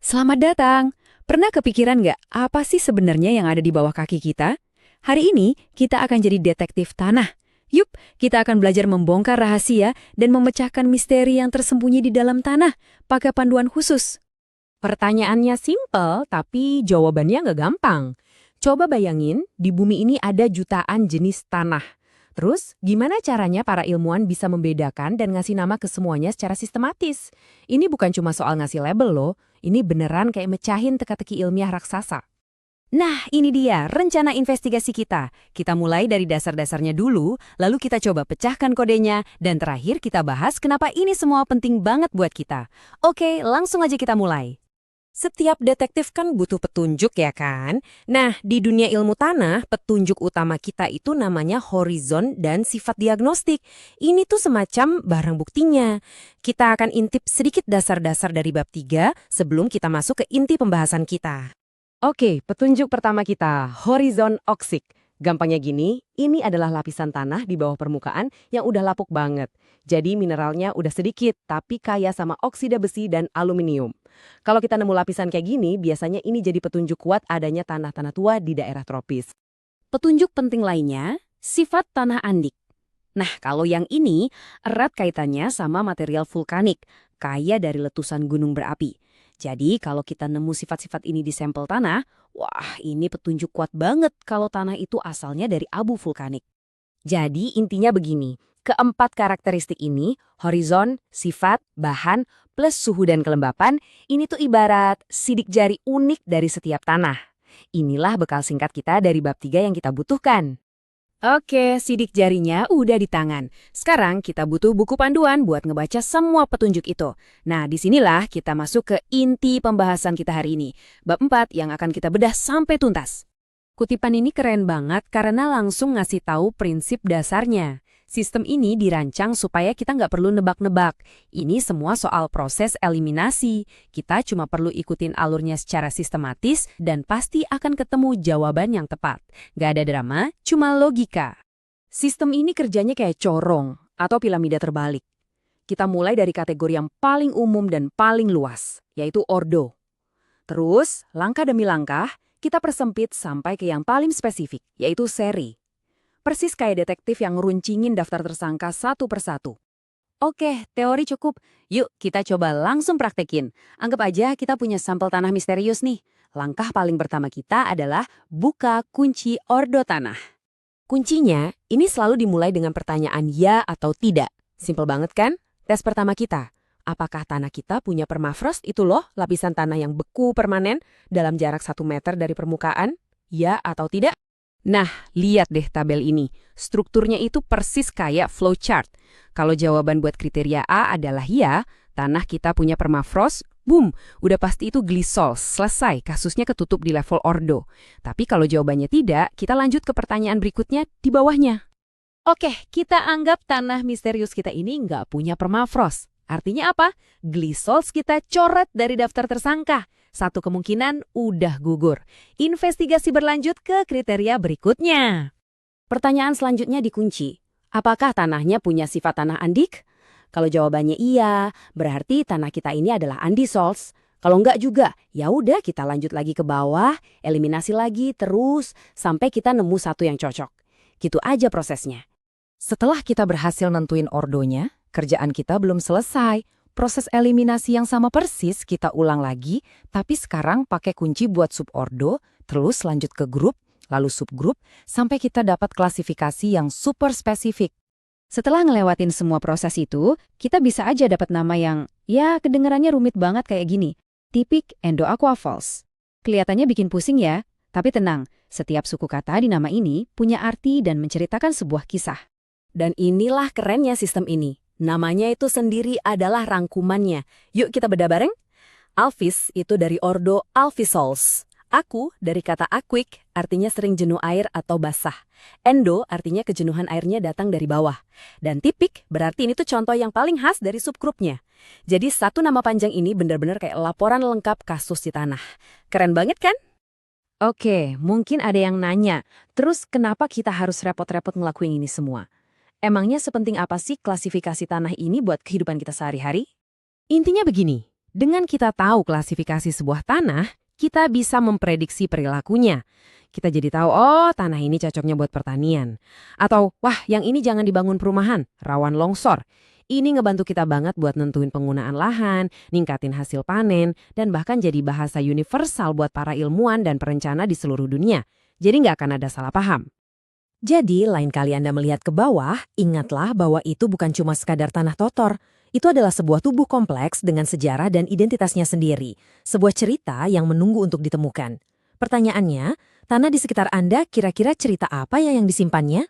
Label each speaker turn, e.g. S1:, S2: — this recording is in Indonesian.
S1: Selamat datang. Pernah kepikiran nggak apa sih sebenarnya yang ada di bawah kaki kita? Hari ini kita akan jadi detektif tanah. Yup, kita akan belajar membongkar rahasia dan memecahkan misteri yang tersembunyi di dalam tanah pakai panduan khusus.
S2: Pertanyaannya simpel, tapi jawabannya nggak gampang. Coba bayangin, di bumi ini ada jutaan jenis tanah. Terus, gimana caranya para ilmuwan bisa membedakan dan ngasih nama ke semuanya secara sistematis? Ini bukan cuma soal ngasih label loh, ini beneran kayak mecahin teka-teki ilmiah raksasa.
S1: Nah, ini dia rencana investigasi kita. Kita mulai dari dasar-dasarnya dulu, lalu kita coba pecahkan kodenya, dan terakhir kita bahas kenapa ini semua penting banget buat kita. Oke, langsung aja kita mulai.
S2: Setiap detektif kan butuh petunjuk ya kan? Nah, di dunia ilmu tanah, petunjuk utama kita itu namanya horizon dan sifat diagnostik. Ini tuh semacam barang buktinya. Kita akan intip sedikit dasar-dasar dari bab 3 sebelum kita masuk ke inti pembahasan kita. Oke, petunjuk pertama kita, horizon oksik. Gampangnya gini, ini adalah lapisan tanah di bawah permukaan yang udah lapuk banget. Jadi mineralnya udah sedikit, tapi kaya sama oksida besi dan aluminium. Kalau kita nemu lapisan kayak gini, biasanya ini jadi petunjuk kuat adanya tanah-tanah tua di daerah tropis.
S1: Petunjuk penting lainnya, sifat tanah andik. Nah, kalau yang ini erat kaitannya sama material vulkanik, kaya dari letusan gunung berapi. Jadi, kalau kita nemu sifat-sifat ini di sampel tanah, wah, ini petunjuk kuat banget kalau tanah itu asalnya dari abu vulkanik.
S2: Jadi intinya begini, keempat karakteristik ini, horizon, sifat, bahan, plus suhu dan kelembapan, ini tuh ibarat sidik jari unik dari setiap tanah. Inilah bekal singkat kita dari bab 3 yang kita butuhkan.
S1: Oke, sidik jarinya udah di tangan. Sekarang kita butuh buku panduan buat ngebaca semua petunjuk itu. Nah, disinilah kita masuk ke inti pembahasan kita hari ini. Bab 4 yang akan kita bedah sampai tuntas. Kutipan ini keren banget karena langsung ngasih tahu prinsip dasarnya. Sistem ini dirancang supaya kita nggak perlu nebak-nebak. Ini semua soal proses eliminasi. Kita cuma perlu ikutin alurnya secara sistematis dan pasti akan ketemu jawaban yang tepat. Nggak ada drama, cuma logika.
S2: Sistem ini kerjanya kayak corong atau piramida terbalik. Kita mulai dari kategori yang paling umum dan paling luas, yaitu ordo. Terus, langkah demi langkah, kita persempit sampai ke yang paling spesifik, yaitu seri. Persis kayak detektif yang ngeruncingin daftar tersangka satu persatu.
S1: Oke, teori cukup. Yuk, kita coba langsung praktekin. Anggap aja kita punya sampel tanah misterius nih. Langkah paling pertama kita adalah buka kunci ordo tanah.
S2: Kuncinya, ini selalu dimulai dengan pertanyaan ya atau tidak. Simpel banget kan? Tes pertama kita. Apakah tanah kita punya permafrost itu loh, lapisan tanah yang beku permanen dalam jarak 1 meter dari permukaan? Ya atau tidak?
S1: Nah, lihat deh tabel ini. Strukturnya itu persis kayak flowchart. Kalau jawaban buat kriteria A adalah ya, tanah kita punya permafrost, boom, udah pasti itu glycol, selesai, kasusnya ketutup di level ordo. Tapi kalau jawabannya tidak, kita lanjut ke pertanyaan berikutnya di bawahnya. Oke, kita anggap tanah misterius kita ini nggak punya permafrost. Artinya apa? Glycols kita coret dari daftar tersangka. Satu kemungkinan udah gugur. Investigasi berlanjut ke kriteria berikutnya.
S2: Pertanyaan selanjutnya dikunci. Apakah tanahnya punya sifat tanah andik? Kalau jawabannya iya, berarti tanah kita ini adalah andisols. Kalau enggak juga, ya udah kita lanjut lagi ke bawah, eliminasi lagi terus sampai kita nemu satu yang cocok. Gitu aja prosesnya. Setelah kita berhasil nentuin ordonya, kerjaan kita belum selesai. Proses eliminasi yang sama persis kita ulang lagi, tapi sekarang pakai kunci buat subordo, terus lanjut ke grup, lalu subgrup, sampai kita dapat klasifikasi yang super spesifik.
S1: Setelah ngelewatin semua proses itu, kita bisa aja dapat nama yang, ya kedengarannya rumit banget kayak gini. Tipik Endoaquifals. Kelihatannya bikin pusing ya, tapi tenang, setiap suku kata di nama ini punya arti dan menceritakan sebuah kisah.
S2: Dan inilah kerennya sistem ini. Namanya itu sendiri adalah rangkumannya. Yuk kita bedah bareng. Alphys itu dari ordo Alphisols. Aku dari kata aquik artinya sering jenuh air atau basah. Endo artinya kejenuhan airnya datang dari bawah. Dan tipik berarti ini tuh contoh yang paling khas dari subgrupnya. Jadi satu nama panjang ini benar-benar kayak laporan lengkap kasus di tanah. Keren banget kan?
S1: Oke, mungkin ada yang nanya, terus kenapa kita harus repot-repot ngelakuin ini semua? Emangnya sepenting apa sih klasifikasi tanah ini buat kehidupan kita sehari-hari?
S2: Intinya begini, Dengan kita tahu klasifikasi sebuah tanah, kita bisa memprediksi perilakunya. Kita jadi tahu, oh tanah ini cocoknya buat pertanian. Atau, wah yang ini jangan dibangun perumahan, rawan longsor. Ini ngebantu kita banget buat nentuin penggunaan lahan, ningkatin hasil panen, dan bahkan jadi bahasa universal buat para ilmuwan dan perencana di seluruh dunia. Jadi nggak akan ada salah paham. Jadi, lain kali Anda melihat ke bawah, ingatlah bahwa itu bukan cuma sekadar tanah totor. Itu adalah sebuah tubuh kompleks dengan sejarah dan identitasnya sendiri. Sebuah cerita yang menunggu untuk ditemukan. Pertanyaannya, tanah di sekitar Anda kira-kira cerita apa ya yang disimpannya?